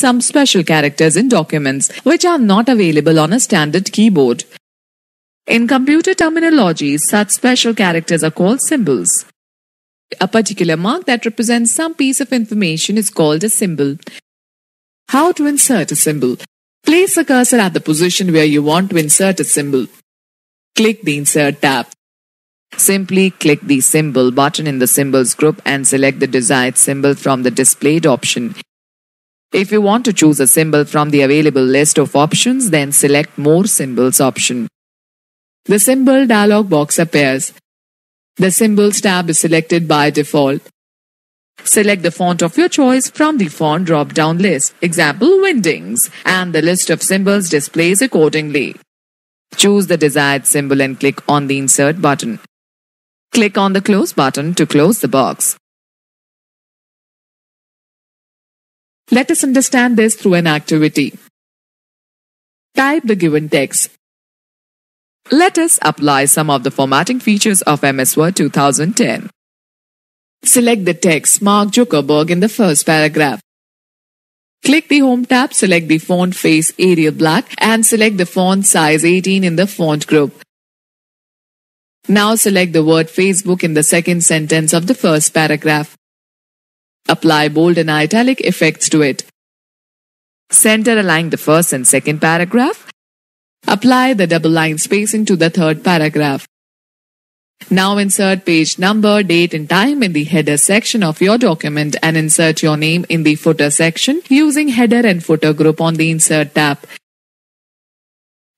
some special characters in documents which are not available on a standard keyboard. In computer terminology, such special characters are called symbols. A particular mark that represents some piece of information is called a symbol. How to insert a symbol? Place the cursor at the position where you want to insert a symbol. Click the Insert tab. Simply click the Symbol button in the Symbols group and select the desired symbol from the displayed option. If you want to choose a symbol from the available list of options, then select More Symbols option. The Symbol dialog box appears. The Symbols tab is selected by default. Select the font of your choice from the font drop-down list, example Wingdings, and the list of symbols displays accordingly. Choose the desired symbol and click on the Insert button. Click on the Close button to close the box. Let us understand this through an activity. Type the given text. Let us apply some of the formatting features of MS Word 2010. Select the text Mark Zuckerberg in the first paragraph. Click the Home tab, select the font face Arial Black and select the font size 18 in the font group. Now select the word Facebook in the second sentence of the first paragraph. Apply bold and italic effects to it. Center align the first and second paragraph. Apply the double line spacing to the third paragraph. Now insert page number, date and time in the header section of your document and insert your name in the footer section using header and footer group on the Insert tab.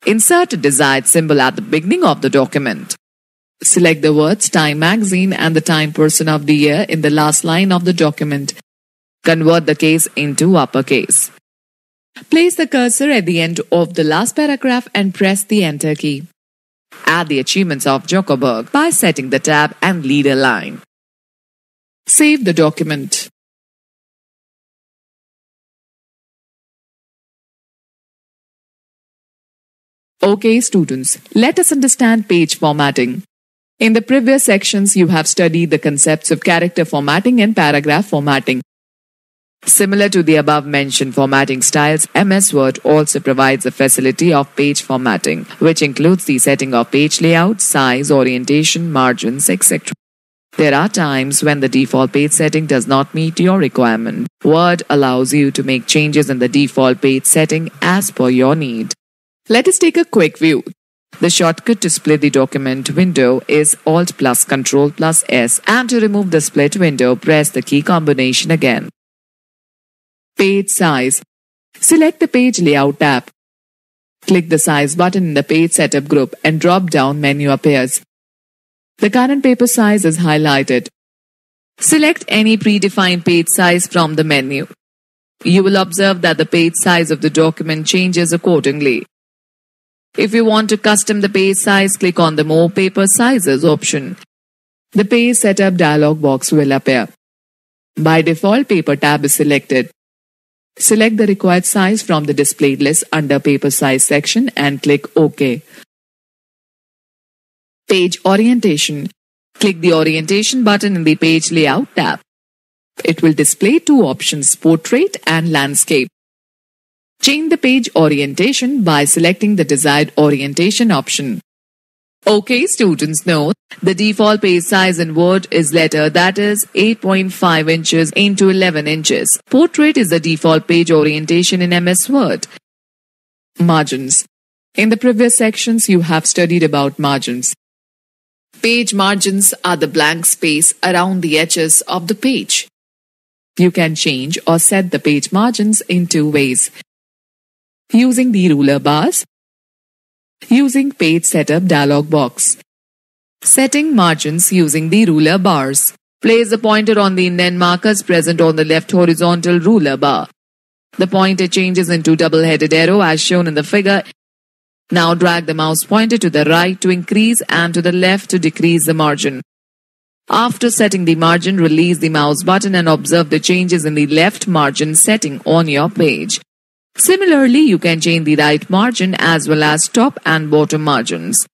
Insert a desired symbol at the beginning of the document. Select the words Time Magazine and the time person of the year in the last line of the document. Convert the case into uppercase. Place the cursor at the end of the last paragraph and press the Enter key. Add the achievements of Zuckerberg by setting the tab and leader line. Save the document. Okay students, let us understand page formatting. In the previous sections, you have studied the concepts of character formatting and paragraph formatting. Similar to the above-mentioned formatting styles, MS Word also provides a facility of page formatting, which includes the setting of page layout, size, orientation, margins, etc. There are times when the default page setting does not meet your requirement. Word allows you to make changes in the default page setting as per your need. Let us take a quick view. The shortcut to split the document window is Alt plus Ctrl plus S, and to remove the split window, press the key combination again. Page size. Select the Page Layout tab. Click the Size button in the Page Setup group and drop-down menu appears. The current paper size is highlighted. Select any predefined page size from the menu. You will observe that the page size of the document changes accordingly. If you want to custom the page size, click on the More Paper Sizes option. The Page Setup dialog box will appear. By default, Paper tab is selected. Select the required size from the displayed list under Paper Size section and click OK. Page Orientation. Click the Orientation button in the Page Layout tab. It will display two options, Portrait and Landscape. Change the page orientation by selecting the desired orientation option. Okay, students, note the default page size in Word is letter, that is 8.5 inches into 11 inches. Portrait is the default page orientation in MS Word. Margins. In the previous sections, you have studied about margins. Page margins are the blank space around the edges of the page. You can change or set the page margins in two ways. Using the ruler bars. Using Page Setup dialog box. Setting margins using the ruler bars. Place the pointer on the indent markers present on the left horizontal ruler bar. The pointer changes into double-headed arrow as shown in the figure. Now drag the mouse pointer to the right to increase and to the left to decrease the margin. After setting the margin, release the mouse button and observe the changes in the left margin setting on your page. Similarly, you can change the right margin as well as top and bottom margins.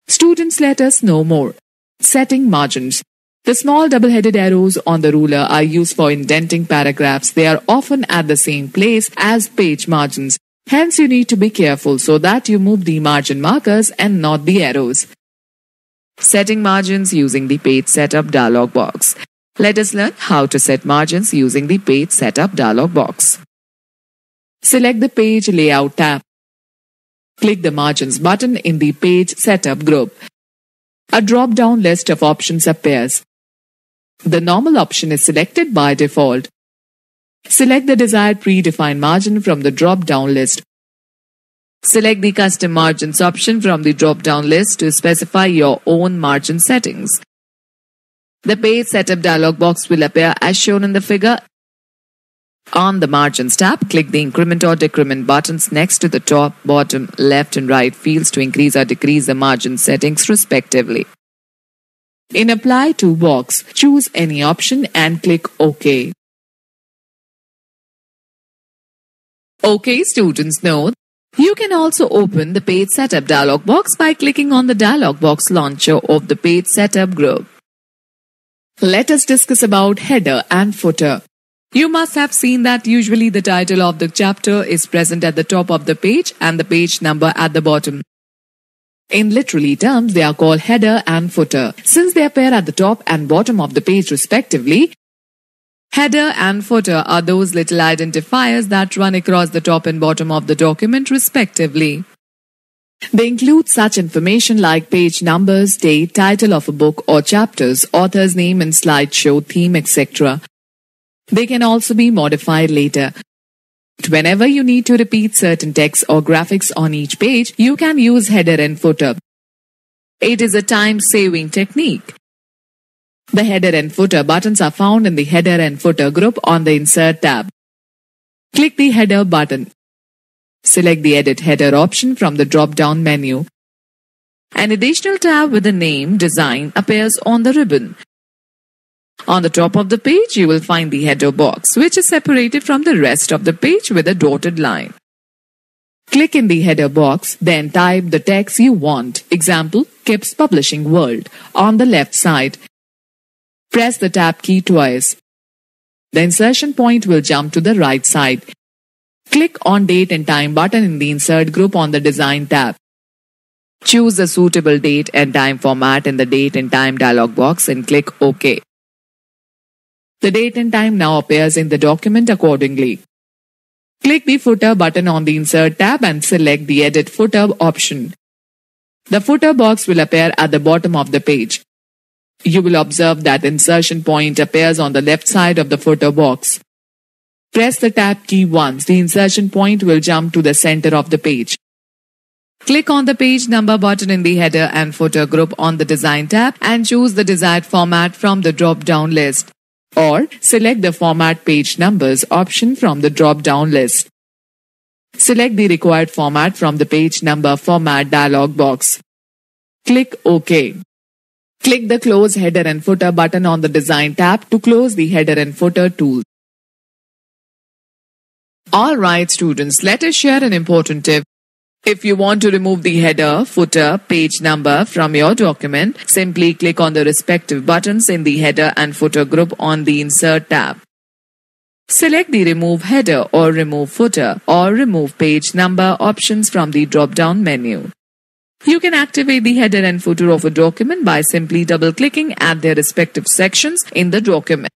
Students, let us know more. Setting margins. The small double-headed arrows on the ruler are used for indenting paragraphs. They are often at the same place as page margins. Hence, you need to be careful so that you move the margin markers and not the arrows. Setting margins using the Page Setup dialog box. Let us learn how to set margins using the Page Setup dialog box. Select the Page Layout tab. Click the Margins button in the Page Setup group. A drop-down list of options appears. The normal option is selected by default. Select the desired predefined margin from the drop-down list. Select the Custom Margins option from the drop-down list to specify your own margin settings. The Page Setup dialog box will appear as shown in the figure. On the Margins tab, click the Increment or Decrement buttons next to the top, bottom, left and right fields to increase or decrease the margin settings respectively. In Apply to box, choose any option and click OK. OK, students, note, you can also open the Page Setup dialog box by clicking on the dialog box launcher of the Page Setup group. Let us discuss about header and footer. You must have seen that usually the title of the chapter is present at the top of the page and the page number at the bottom. In literary terms, they are called header and footer. Since they appear at the top and bottom of the page respectively, header and footer are those little identifiers that run across the top and bottom of the document respectively. They include such information like page numbers, date, title of a book or chapters, author's name and slideshow, theme, etc. They can also be modified later. Whenever you need to repeat certain text or graphics on each page, you can use header and footer. It is a time-saving technique. The header and footer buttons are found in the Header and Footer group on the Insert tab. Click the Header button. Select the Edit Header option from the drop-down menu. An additional tab with the name Design appears on the ribbon. On the top of the page, you will find the header box, which is separated from the rest of the page with a dotted line. Click in the header box, then type the text you want. Example, Kipps Publishing World on the left side. Press the Tab key twice. The insertion point will jump to the right side. Click on Date and Time button in the Insert group on the Design tab. Choose a suitable date and time format in the Date and Time dialog box and click OK. The date and time now appears in the document accordingly. Click the Footer button on the Insert tab and select the Edit Footer option. The footer box will appear at the bottom of the page. You will observe that the insertion point appears on the left side of the footer box. Press the Tab key once. The insertion point will jump to the center of the page. Click on the Page Number button in the Header and Footer group on the Design tab and choose the desired format from the drop-down list. Or select the Format Page Numbers option from the drop-down list. Select the required format from the Page Number Format dialog box. Click OK. Click the Close Header and Footer button on the Design tab to close the Header and Footer tool. Alright students, let us share an important tip. If you want to remove the header, footer, page number from your document, simply click on the respective buttons in the Header and Footer group on the Insert tab. Select the Remove Header or Remove Footer or Remove Page Number options from the drop-down menu. You can activate the header and footer of a document by simply double-clicking at their respective sections in the document.